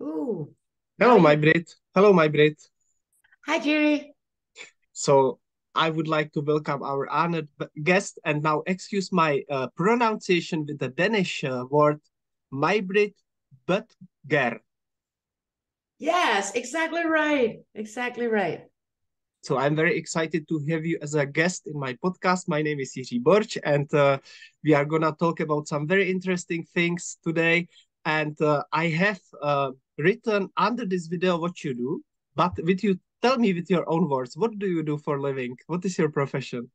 Ooh, now Hello, you. Majbrit. Hello, Majbrit. Hi, Jerry. So I would like to welcome our honored guest and now excuse my pronunciation with the Danish word Majbrit Bøttger. Yes, exactly right. Exactly right. So I'm very excited to have you as a guest in my podcast. My name is 𝑷𝑹𝑶𝩸𝑳𝑚𝑳𝑬𝑴 and we are gonna talk about some very interesting things today. And I have written under this video what you do, but with you, tell me with your own words, what do you do for a living? What is your profession?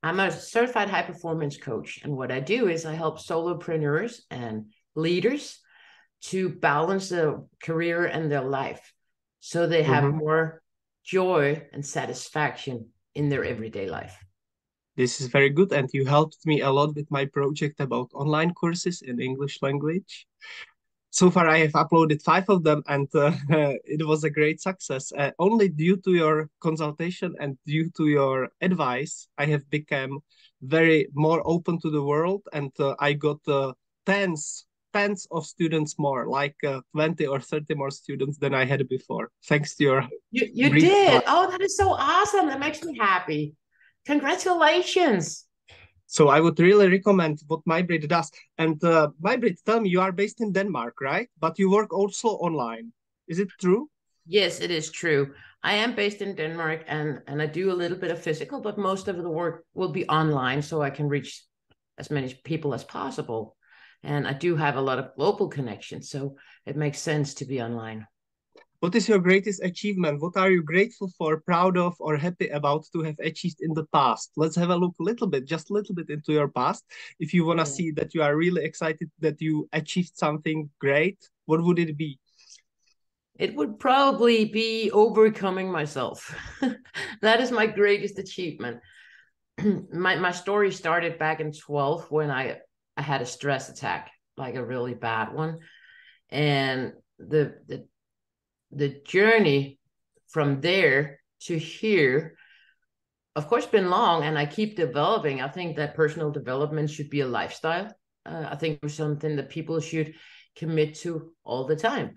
I'm a certified high performance coach. And what I do is I help solopreneurs and leaders to balance their career and their life so they have Mhm. more joy and satisfaction in their everyday life. This is very good, and you helped me a lot with my project about online courses in English language. So far, I have uploaded five of them, and it was a great success. Only due to your consultation and due to your advice, I have become very more open to the world, and I got tens of students more, like 20 or 30 more students than I had before, thanks to your You brief did. advice. Oh, that is so awesome. That makes me happy. Congratulations. So I would really recommend what Majbrit does. And Majbrit, tell me, you are based in Denmark, right? But you work also online. Is it true? Yes, it is true. I am based in Denmark and I do a little bit of physical, but most of the work will be online so I can reach as many people as possible. And I do have a lot of global connections, so it makes sense to be online. What is your greatest achievement? What are you grateful for, proud of, or happy about to have achieved in the past? Let's have a look a little bit, just a little bit into your past. If you want to Yeah. see that you are really excited that you achieved something great, what would it be? It would probably be overcoming myself. That is my greatest achievement. My story started back in 12 when I had a stress attack, like a really bad one. And the journey from there to here, of course, been long, and I keep developing. I think that personal development should be a lifestyle. I think it's something that people should commit to all the time.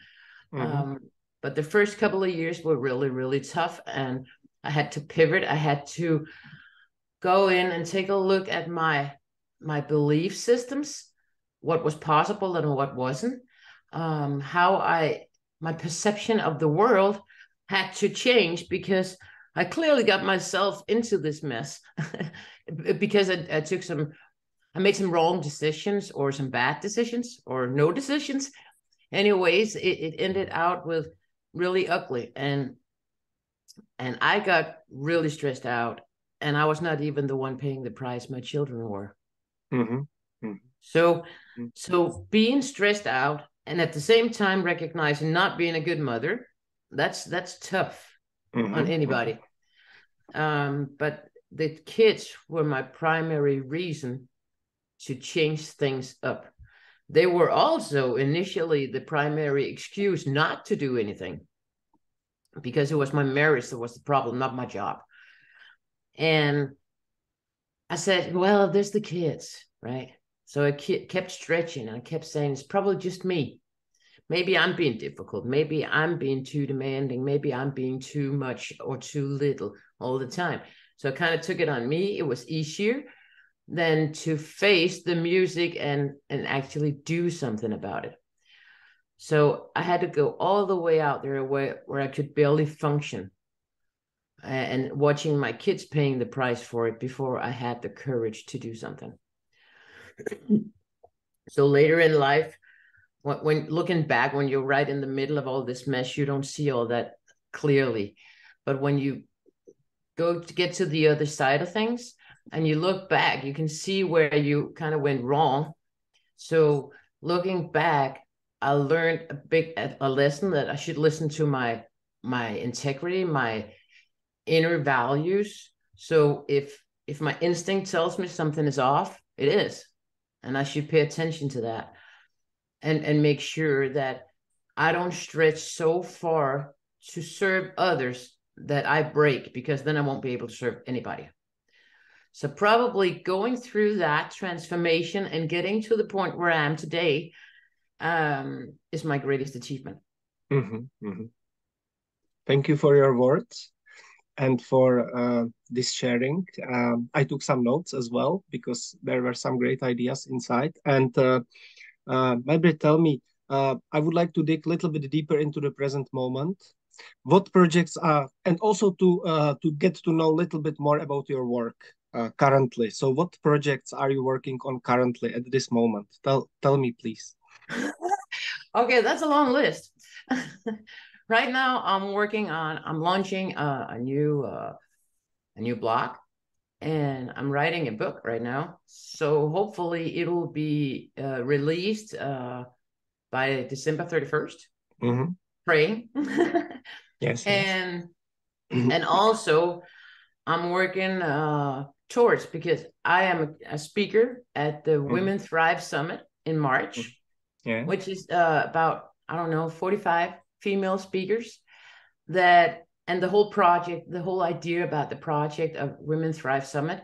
Mhm. Um, but the first couple of years were really, really tough, and I had to pivot. I had to go in and take a look at my belief systems, what was possible and what wasn't, how I my perception of the world had to change because I clearly got myself into this mess because I took some I made some wrong decisions or some bad decisions or no decisions. Anyways, it ended out with really ugly and I got really stressed out, and I was not even the one paying the price. My children were. Mhm. Mhm. So, so being stressed out and at the same time recognizing not being a good mother, that's tough on Mhm. anybody. But the kids were my primary reason to change things up. They were also initially the primary excuse not to do anything because it was my marriage that was the problem, not my job. And I said, well, there's the kids, right? So I kept stretching and I kept saying, it's probably just me. Maybe I'm being difficult. Maybe I'm being too demanding. Maybe I'm being too much or too little all the time. So I kind of took it on me. It was easier than to face the music and actually do something about it. So I had to go all the way out there where I could barely function and watching my kids paying the price for it before I had the courage to do something. So later in life, when looking back, when you're right in the middle of all this mess, you don't see all that clearly. But when you go to get to the other side of things and you look back, you can see where you kind of went wrong. So looking back, I learned a lesson that I should listen to my integrity, my inner values. So if my instinct tells me something is off, it is, and I should pay attention to that and make sure that I don't stretch so far to serve others that I break because then I won't be able to serve anybody. So probably going through that transformation and getting to the point where I am today is my greatest achievement. Thank you for your words and for this sharing. I took some notes as well because there were some great ideas inside. And Majbrit, tell me, I would like to dig a little bit deeper into the present moment. What projects are, and also to get to know a little bit more about your work currently. So what projects are you working on currently at this moment? Tell me, please. Okay, that's a long list. Right now, I'm launching a new blog, and I'm writing a book right now. So hopefully it'll be released by December 31st. Praying. Yes. And also I'm working towards, because I am a speaker at the Women Thrive Summit in March, which is about, I don't know, 45 female speakers and the whole project, the whole idea about the project of Women Thrive Summit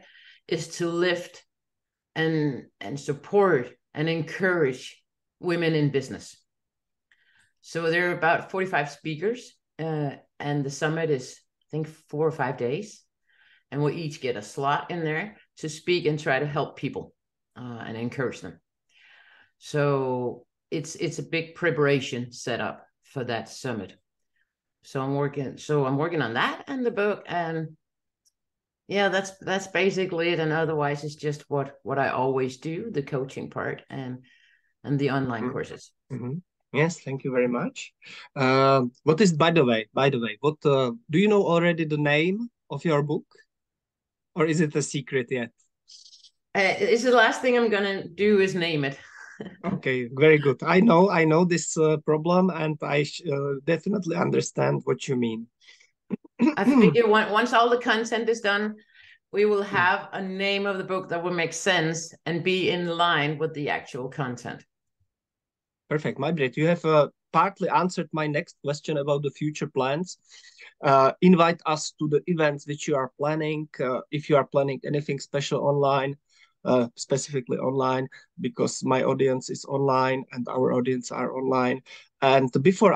is to lift and support and encourage women in business. So there are about 45 speakers, and the summit is, I think, 4 or 5 days. And we'll each get a slot in there to speak and try to help people and encourage them. So it's a big preparation set up for that summit. So I'm working on that and the book, and yeah, that's basically it. And otherwise, it's just what I always do, the coaching part and the online courses. Yes, thank you very much. What is, by the way, what do you know already the name of your book, or is it a secret yet? It's the last thing I'm gonna do is name it. Okay, very good. I know this problem, and I definitely understand what you mean. I figure once all the content is done, we will have a name of the book that will make sense and be in line with the actual content. Perfect. Majbrit, you have partly answered my next question about the future plans. Invite us to the events which you are planning, if you are planning anything special online, specifically online, because my audience is online and our audience are online. And before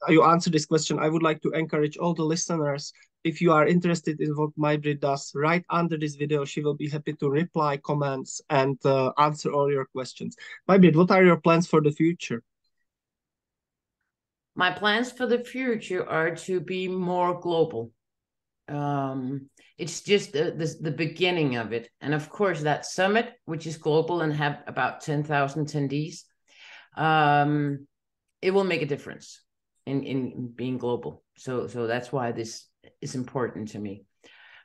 you answer this question, I would like to encourage all the listeners, if you are interested in what Majbrit does, right under this video, she will be happy to reply comments and answer all your questions. Majbrit, what are your plans for the future? My plans for the future are to be more global. It's just the beginning of it. And of course, that summit, which is global and have about 10,000 attendees, it will make a difference in being global. So that's why this is important to me.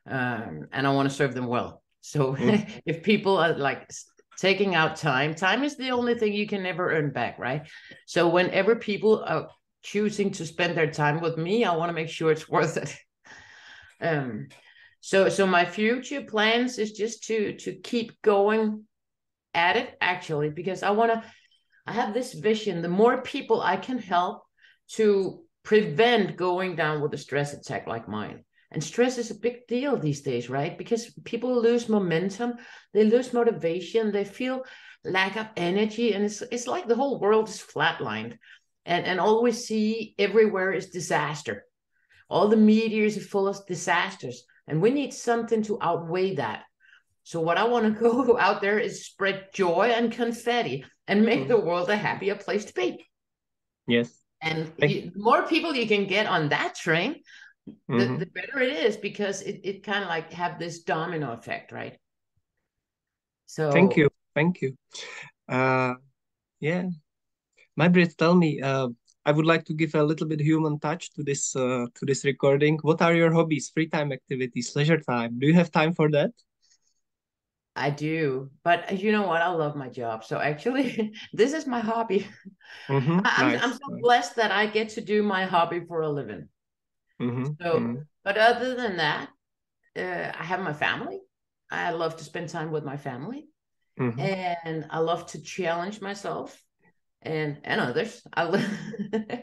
And I want to serve them well. So if people are like taking out time is the only thing you can never earn back, right? So whenever people are choosing to spend their time with me, I want to make sure it's worth it. So my future plans is just to keep going at it, actually, because I have this vision. The more people I can help to prevent going down with a stress attack like mine. And stress is a big deal these days, right? Because people lose momentum, they lose motivation, they feel lack of energy, and it's like the whole world is flatlined. And all we see everywhere is disaster. All the media is full of disasters, and we need something to outweigh that. So what I want to go out there is spread joy and confetti and make the world a happier place to be. Yes. And the more people you can get on that train, the better it is, because it kind of like have this domino effect, right? So thank you. Yeah, Majbrit, tell me, I would like to give a little bit human touch to this recording. What are your hobbies, free time activities, leisure time? Do you have time for that? I do, but you know what? I love my job. So actually, this is my hobby. I'm so blessed that I get to do my hobby for a living. But other than that, I have my family. I love to spend time with my family, and I love to challenge myself and others. I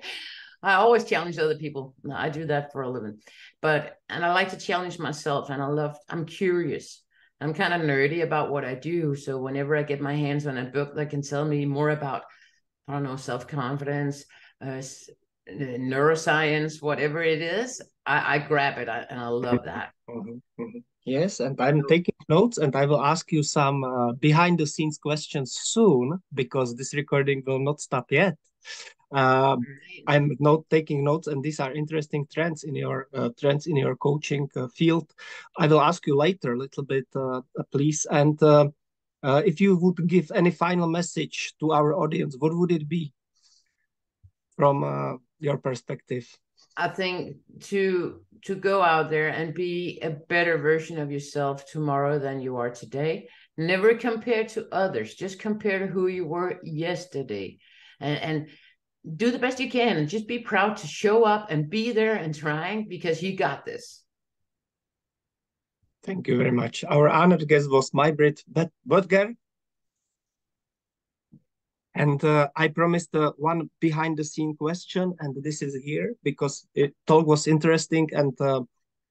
always challenge other people. I do that for a living, and I like to challenge myself, and I'm curious. I'm kind of nerdy about what I do. So whenever I get my hands on a book that can tell me more about I don't know, self-confidence, neuroscience, whatever it is, I grab it, and I love that. Yes, and I'm taking notes, and I will ask you some behind-the-scenes questions soon, because this recording will not stop yet. I'm taking notes, and these are interesting trends in your coaching field. I will ask you later a little bit, please. And if you would give any final message to our audience, what would it be from your perspective? I think to go out there and be a better version of yourself tomorrow than you are today. Never compare to others. Just compare to who you were yesterday, and do the best you can, and just be proud to show up and be there and trying, because you got this. Thank you very much. Our honored guest was Majbrit Bøttger. And I promised one behind-the-scene question, and this is here because the talk was interesting, and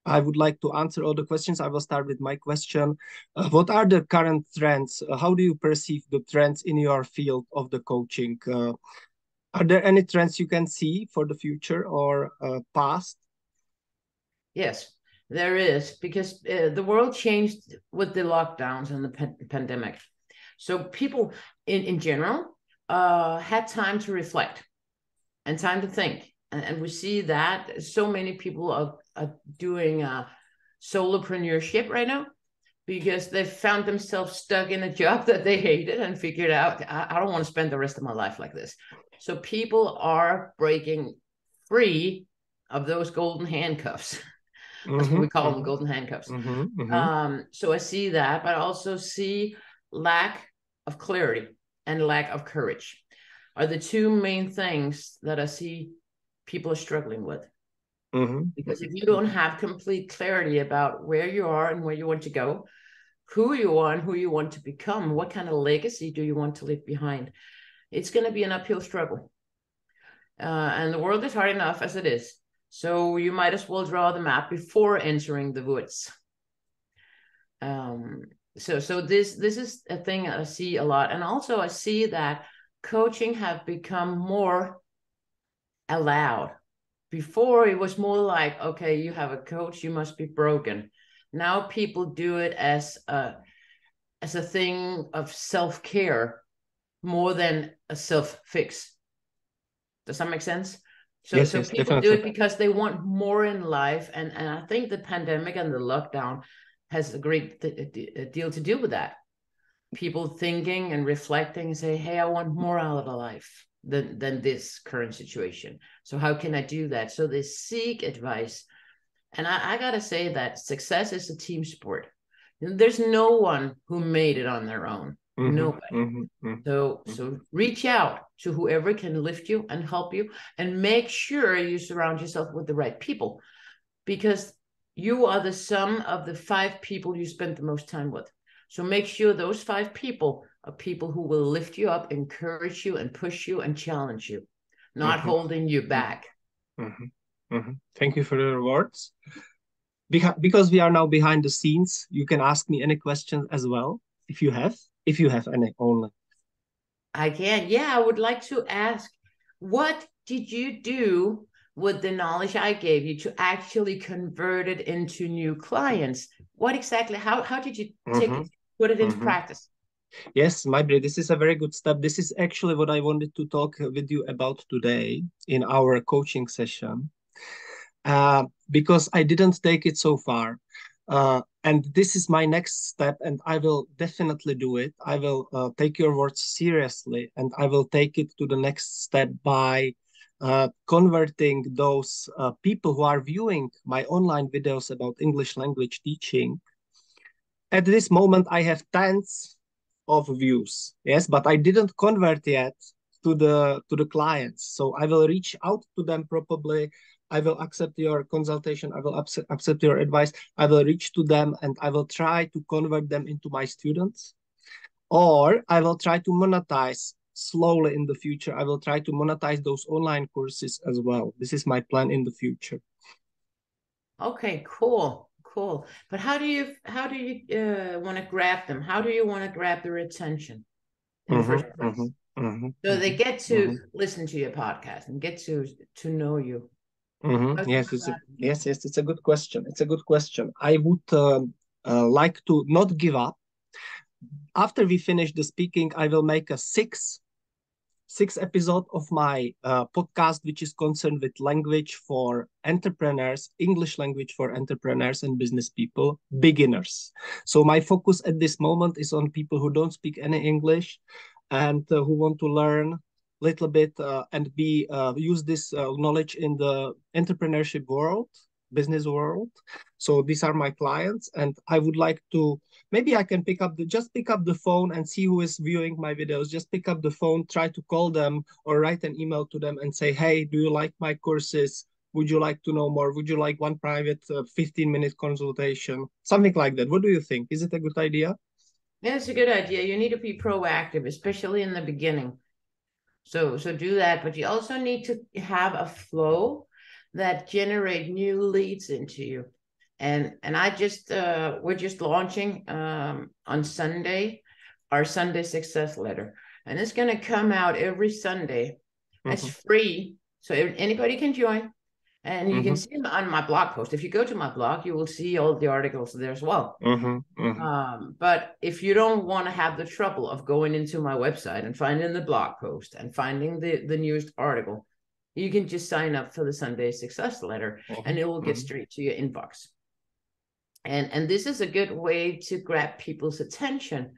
I would like to answer all the questions. I will start with my question. What are the current trends? How do you perceive the trends in your field of the coaching? Are there any trends you can see for the future or past? Yes, there is, because the world changed with the lockdowns and the pandemic. So people in general had time to reflect and time to think. And we see that so many people are doing solopreneurship right now, because they found themselves stuck in a job that they hated and figured out, I don't want to spend the rest of my life like this. So people are breaking free of those golden handcuffs. That's what we call them, golden handcuffs. So I see that, but I also see lack of clarity and lack of courage are the two main things that I see people are struggling with. Because if you don't have complete clarity about where you are and where you want to go, who you are and who you want to become, what kind of legacy do you want to leave behind, it's going to be an uphill struggle. And the world is hard enough as it is. So you might as well draw the map before entering the woods. So this is a thing I see a lot. And also I see that coaching have become more allowed. Before it was more like, okay, you have a coach, you must be broken. Now people do it as a thing of self-care more than a self-fix. Does that make sense? So, yes, so yes, people definitely. do it because they want more in life. And I think the pandemic and the lockdown has a great deal to do with that. People thinking and reflecting and say, hey, I want more out of a life than this current situation. So how can I do that? So they seek advice. And I got to say that success is a team sport. There's no one who made it on their own. Nobody. So reach out to whoever can lift you and help you, and make sure you surround yourself with the right people, because you are the sum of the 5 people you spend the most time with. So make sure those 5 people are people who will lift you up, encourage you, and push you and challenge you, not holding you back. Thank you for your words. Because we are now behind the scenes, you can ask me any questions as well, if you have any only. I can. Yeah, I would like to ask, what did you do with the knowledge I gave you to actually convert it into new clients? What exactly, how did you put it into practice? Yes, Majbrit, this is a very good step. This is actually what I wanted to talk with you about today in our coaching session, because I didn't take it so far. And this is my next step, and I will definitely do it. I will take your words seriously, and I will take it to the next step by converting those people who are viewing my online videos about English language teaching. At this moment, I have tens of views, yes, but I didn't convert yet to the clients. So I will reach out to them probably. I will accept your consultation. I will accept your advice. I will reach to them, and I will try to convert them into my students. Or I will try to monetize slowly in the future. I will try to monetize those online courses as well. This is my plan in the future. Okay, cool. But how do you want to grab them? How do you want to grab their attention in the first place? So they get to listen to your podcast and get to know you. Yes, it's a good question. It's a good question. I would like to not give up. After we finish the speaking, I will make a six episode of my podcast, which is concerned with language for entrepreneurs, English language for entrepreneurs and business people, beginners. So my focus at this moment is on people who don't speak any English and who want to learn a little bit and use this knowledge in the entrepreneurship world, business world. So these are my clients, and I would like to, maybe I can pick up the phone and see who is viewing my videos. Just pick up the phone, try to call them or write an email to them and say, hey, do you like my courses? Would you like to know more? Would you like one private 15-minute consultation? Something like that. What do you think? Is it a good idea? Yeah, it's a good idea. You need to be proactive, especially in the beginning. So do that, but you also need to have a flow that generate new leads into you. And I just we're just launching on Sunday our Sunday success letter, and it's going to come out every Sunday. It's free, so anybody can join, and you can see them on my blog post. If you go to my blog, you will see all the articles there as well. But if you don't want to have the trouble of going into my website and finding the blog post and finding the newest article, you can just sign up for the Sunday success letter, and it will get straight to your inbox. And this is a good way to grab people's attention,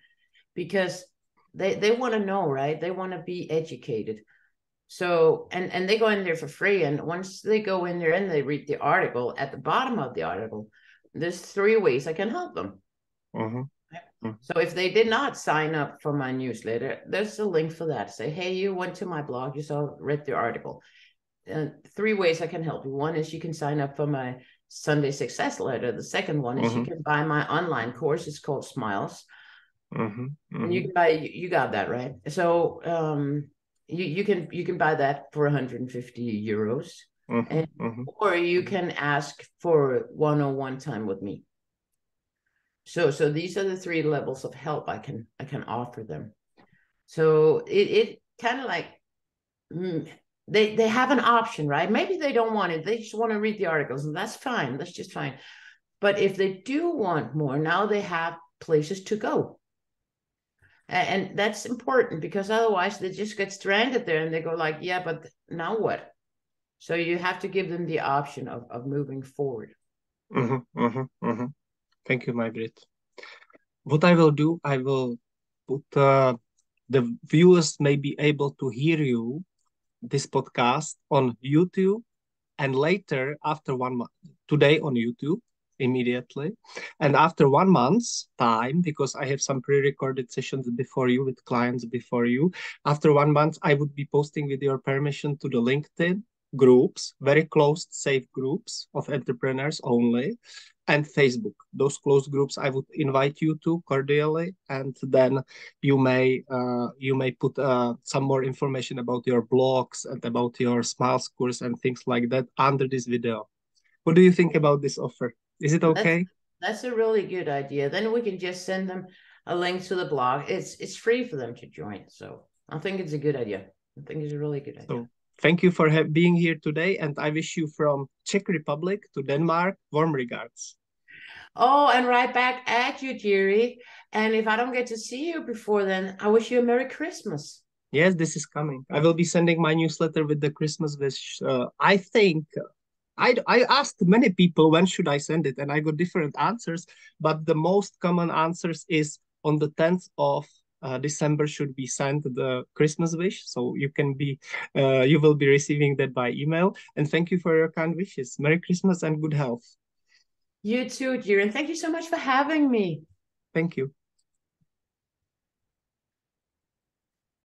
because they want to know, right? They want to be educated. So, and they go in there for free. And once they go in there and they read the article, at the bottom of the article, there's 3 ways I can help them. So if they did not sign up for my newsletter, there's a link for that. Say, hey, you went to my blog, you read the article. 3 ways I can help you. One is you can sign up for my Sunday success letter. The second one is you can buy my online course. It's called Smiles. And you can buy, you got that, right? So you can buy that for 150 euros. Or you can ask for one-on-one time with me. So these are the 3 levels of help I can offer them. So it kind of like they have an option, right? Maybe they don't want it. They just want to read the articles, and that's fine. That's just fine. But if they do want more, now they have places to go. And that's important, because otherwise they just get stranded there and they go like, yeah, but now what? So you have to give them the option of moving forward. Thank you, Majbrit. What I will do, I will put the viewers may be able to hear you, this podcast, on YouTube, and later after 1 month, today on YouTube, immediately. And after 1 month's time, because I have some pre-recorded sessions before you with clients before you, after 1 month, I would be posting with your permission to the LinkedIn groups, very closed, safe groups of entrepreneurs only, and Facebook. Those closed groups I would invite you to cordially, and then you may put some more information about your blogs and about your Smiles course and things like that under this video. What do you think about this offer? Is it okay? That's a really good idea. Then we can just send them a link to the blog. It's free for them to join. So I think it's a good idea. I think it's a really good idea. So thank you for being here today, and I wish you from Czech Republic to Denmark warm regards. Oh, and right back at you, Jerry. And if I don't get to see you before then, I wish you a Merry Christmas. Yes, this is coming. I will be sending my newsletter with the Christmas wish. I think I asked many people when should I send it, and I got different answers. But the most common answers is on the 10th of December should be sent the Christmas wish. So you will be receiving that by email. And thank you for your kind wishes. Merry Christmas and good health. You too, Jerry. And thank you so much for having me. Thank you.